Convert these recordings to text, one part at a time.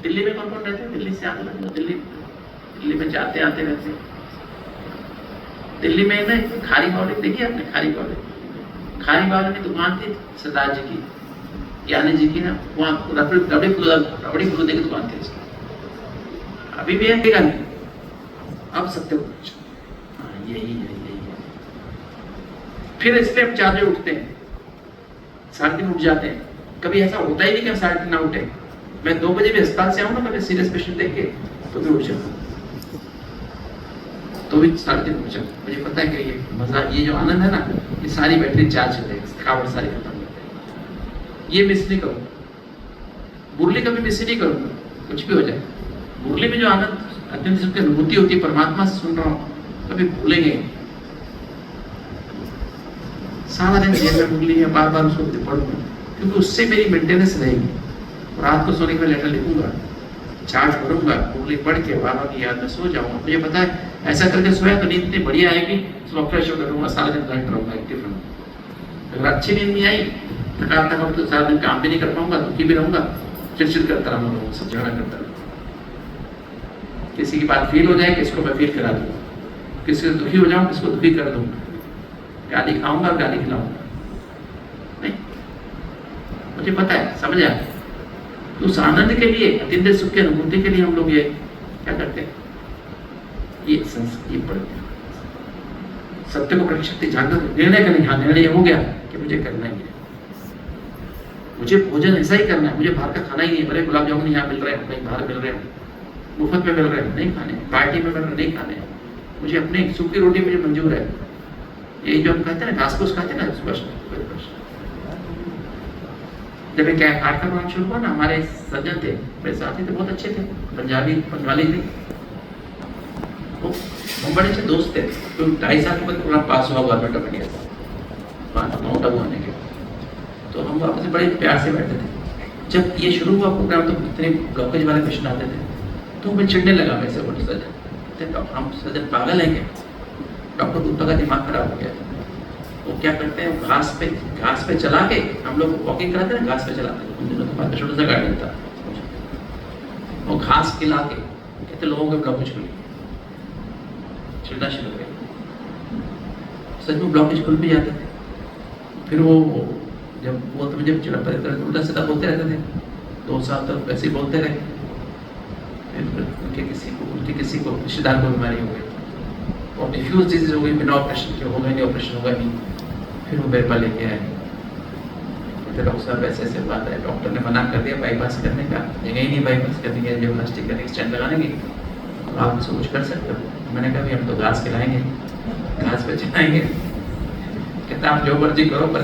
दिल्ली में कौन कौन रहते हैं? दिल्ली से आने लगे, दिल्ली में जाते आते रहते हैं। दिल्ली में ना खारी बावली देखी आपने? खारी बावली की दुकान थी सरदार जी की, ज्ञानी जी की ना, वहाँ रबड़ी फलूदे की दुकान थी उसकी। अभी भी है क्या नहीं? अब सत्य कुछ यही है। फिर इसलिए हम 4 बजे उठते हैं, 3:30 उठ जाते हैं। कभी ऐसा होता ही नहीं कि हम 3:30 ना उठे। मैं 2 बजे भी अस्पताल से आऊँ ना, कभी सीरियस पेशेंट देख के, तो भी उठ जाऊँ, तो भी 3:30 उठ जाऊँ। मुझे पता है कि ये मजा, ये जो आनंद है ना, ये सारी बैटरी चार्ज हो जाएगी, थकावट सारी खत्म हो जाएगी। ये मिस नहीं करूँ, मुरली कभी मिस नहीं करूँगा, कुछ भी हो जाए। मुरली में जो आनंद, अत्यंत सुख की अनुभूति होती है, परमात्मा से सुन रहा हूँ, कभी भूलेंगे। सारा दिन जेल में मुरली है, बार बार उसको पढ़ूंगा, क्योंकि उससे मेरी मेंटेनेंस रहेगी। रात को सोने के लिए लेटर लिखूंगा, चार्ज भरूंगा, मुरली पढ़ के बाबा की याद में सो जाऊंगा। मुझे पता है ऐसा करके सोया तो नींद इतनी बढ़िया आएगी, सुबह फ्रेश होकर रहूंगा, सारा दिन लाइट रहूंगा, एक्टिव रहूंगा। अगर अच्छी नींद नहीं आई, थकान तो सारा दिन काम भी नहीं कर पाऊंगा, दुखी भी रहूंगा, चिड़चिड़ करता रहूंगा, सब झगड़ा करता रहूंगा। किसी की बात फील हो जाए, किसको मैं फील करा दूंगा, किसी से दुखी हो जाऊं, किसको दुखी कर दूंगा, गाली खाऊंगा और गाली खिलाऊंगा। नहीं, मुझे पता है, समझ आया। तो उस आनंद के लिए, अत्यंत सुख की अनुभूति के लिए हम लोग ये क्या करते हैं? ये पढ़ते हैं, सत्य को प्रक्षिप्ति जागृत निर्णय करेंगे। हाँ, निर्णय हो गया कि मुझे करना ही है, मुझे भोजन ऐसा ही करना है, मुझे बाहर का खाना ही नहीं है। भले गुलाब जामुन यहाँ मिल रहे हैं, कहीं बाहर मिल रहे हैं, मुफ्त में मिल रहे हैं, नहीं खाने, पार्टी में मिल रहे नहीं खाने, मुझे अपने सूखी रोटी मुझे मंजूर है। ये जो हम कहते हैं ना, घास फूस खाते हैं ना, स्पष्ट। जब एक आर्ट का काम शुरू हुआ ना, हमारे सज्जन थे, मेरे साथी थे, बहुत अच्छे थे, पंजाबी बंगाली थे, वो बड़े अच्छे दोस्त थे। तो 2.5 साल के बाद प्रोग्राम पास हुआ गवर्नमेंट ऑफ इंडिया का, माउंट आबू आने के, तो हम आपस में बड़े प्यार से बैठे थे। जब ये शुरू हुआ प्रोग्राम, तो इतने ब्लॉकेज वाले क्वेश्चन आते थे, तो मैं चिढ़ने लगा मेरे से, बोले सज्जन, हम सज्जन पागल हैं क्या? डॉक्टर गुप्ता का दिमाग खराब हो गया। वो क्या करते हैं, घास पे चला के, हम लोग वॉकिंग कराते हैं, घास पे चलाते हैं, उन दिनों तो पास छोटा सा गार्डन था, वो घास खिला के कहते लोगों के ब्लॉकेज खुली, चिढ़ना शुरू हो गया। सच में ब्लॉकेज खुल भी जाते थे। फिर वो जब वो तो मुझे चिढ़ा पड़ता, उल्टा सीधा बोलते रहते थे, 2 साल तक ऐसे ही बोलते रहे। उनके किसी को रिश्तेदार को बीमारी हो गई और डिफ्यूज डिजीज हो गई, बिना ऑपरेशन के, हो गए नहीं, ऑपरेशन होगा नहीं। फिर वो मेरे पास लेके आए, डॉक्टर साहब ऐसे ऐसे बात है, डॉक्टर ने मना कर दिया बाईपास करने का, जगह ही नहीं बाईपास करने की, जो प्लास्टिक का स्टैंड लगाने की, आप इसको कुछ कर सकते हो? मैंने कहा हम तो घास खिलाएंगे, घास पे चलाएंगे। कहता आप जो मर्जी करो, पर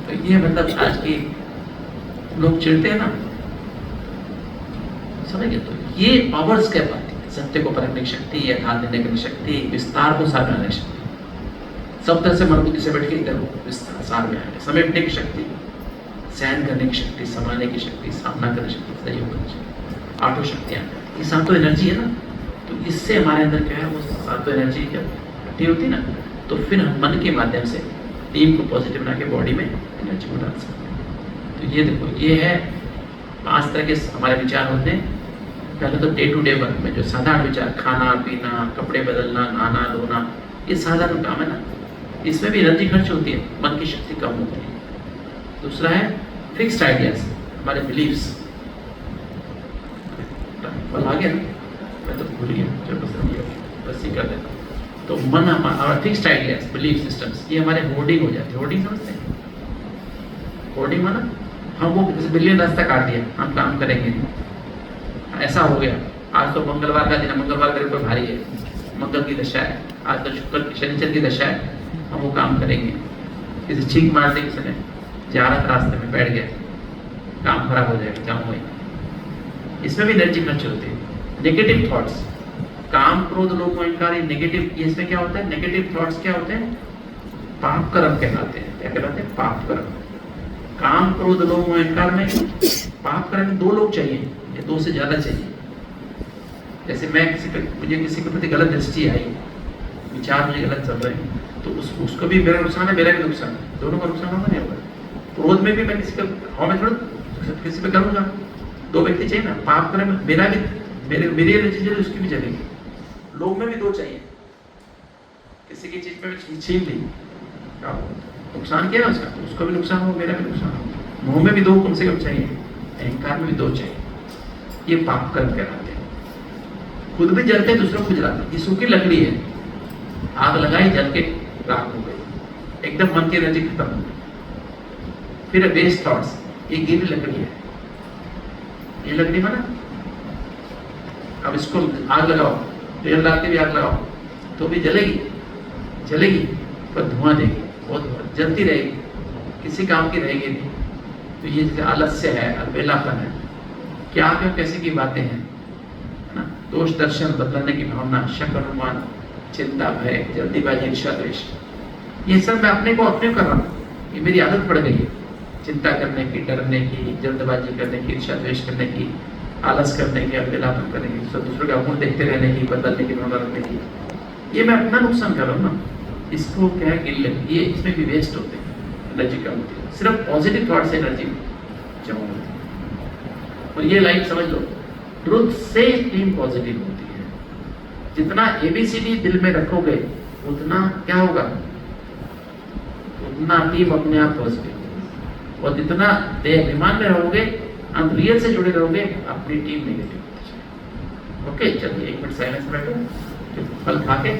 तो ये मतलब आज की लोग चिढ़ते हैं ना, समझिए। तो ये पावर्स क्या बात है? सत्य को परखने की शक्ति, यथार्थ देने की शक्ति, विस्तार को सार बनाने की शक्ति, सब तरह से मजबूती से बैठ के इधर विस्तार सार में आने, समेटने की शक्ति, सहन करने की शक्ति, संभालने की शक्ति, सामना करने की शक्ति, सहयोग करने की शक्ति, 8 शक्तियां, ये 7 एनर्जी है ना। तो इससे हमारे अंदर क्या है, वो 7 एनर्जी जब इकट्ठी होती ना, तो फिर हम मन के माध्यम से टीम को पॉजिटिव बना के बॉडी में एनर्जी को डाल सकते हैं। तो ये देखो, ये है 5 तरह के हमारे विचार होते हैं। पहले तो डे टू डे वर्क में जो साधारण विचार, खाना पीना, कपड़े बदलना, नहाना धोना, ये साधारण काम है ना, इसमें भी एनर्जी खर्च होती है, मन की शक्ति कम होती है। दूसरा है फिक्स्ड आइडियाज, हमारे बिलीव्स। आ गया ना, मैं तो भूल गया, चलो बस ये कर देता हूँ। तो मन हमारा फिक्स्ड आइडियाज, बिलीफ सिस्टम्स, ये हमारे होर्डिंग हो जाते हैं। होर्डिंग समझते हैं? होर्डिंग माना हम वो जैसे बिल्ली ने रास्ता काट दिया, हम काम करेंगे, ऐसा हो गया, आज तो मंगलवार का दिन है, मंगलवार का ऊपर भारी है, मंगल की दशा है, आज तो शुक्र शनिचर की दशा है, हम वो काम करेंगे। किसी छींक मार दे किसी ने, जा रहा था रास्ते में बैठ गया, काम खराब हो जाएगा, जाऊँ वही। इसमें भी एनर्जी खर्च होती है। नेगेटिव थॉट्स, काम क्रोध लोभ अहंकार, ये नेगेटिव, इसमें क्या होता है, नेगेटिव थॉट्स क्या होते हैं, पाप कर्म कहलाते हैं। क्या कहलाते हैं? पाप कर्म। काम क्रोध लोभ अहंकार में पाप कर्म 2 लोग चाहिए या 2 से ज्यादा चाहिए। जैसे मैं मुझे किसी के प्रति गलत दृष्टि आई, विचार मुझे गलत चल रहे हैं, तो उसको भी मेरा नुकसान है, मेरा भी नुकसान है, दोनों का नुकसान होगा नहीं होगा। क्रोध में भी मैं किसी का भाव में थोड़ा किसी पे करूंगा, दो व्यक्ति चाहिए ना, पाप करें मेरा भी, मेरी एनर्जी चले उसकी भी चलेगी। लोग में भी दो चाहिए, किसी की चीज में छीन ली, नुकसान किया ना उसका, तो उसको भी नुकसान हो, मेरा भी नुकसान हो। मुंह में भी दो कम से कम चाहिए, अहंकार में भी दो चाहिए। ये पाप कर्म कहलाते हैं। खुद भी जलते हैं, दूसरों को जलाते हैं। ये सूखी लकड़ी है, आग लगाई, जल के राख हो गई, एकदम मन की एनर्जी खत्म हो गई। फिर वेस्ट थॉट्स, ये गीली लकड़ी है, ये लकड़ी माना, अब इसको आग लगाओ, तेल डाल के भी आग लगाओ तो भी जलेगी, जलेगी पर धुआं देगी, बहुत जलती रहेगी, किसी काम की रहेगी नहीं। तो ये जैसे आलस्य है, अलबेलापन है, क्या क्यों कैसे की बातें हैं, है ना, दोष दर्शन, बदलने की भावना, शक अनुमान, चिंता, भय, जल्दीबाजी, ईर्ष्या, द्वेष, ये सब मैं अपने को अपने कर रहा हूँ। ये मेरी आदत पड़ गई है, चिंता करने की, डरने की, जल्दबाजी करने की, ईर्ष्या द्वेष करने की, आलस करने की, अलबेलापन करने की, सब दूसरों का मुंह देखते रहने की, बदलने की भावना रखने की। ये मैं अपना नुकसान कर रहा हूँ ना। इसको क्या है, ये इसमें भी वेस्ट होते हैं, एनर्जी कम होती है। सिर्फ पॉजिटिव थॉट से एनर्जी जमा होती है। और ये लाइन समझ लो, ट्रुथ से टीम पॉजिटिव होती है। जितना ABCD दिल में रखोगे उतना क्या होगा, उतना टीम अपने आप पॉजिटिव। और जितना देहाभिमान में रहोगे, आप रियल से जुड़े रहोगे, अपनी टीम नेगेटिव। ओके, चलिए 1 मिनट साइलेंस में बैठो, फल खा के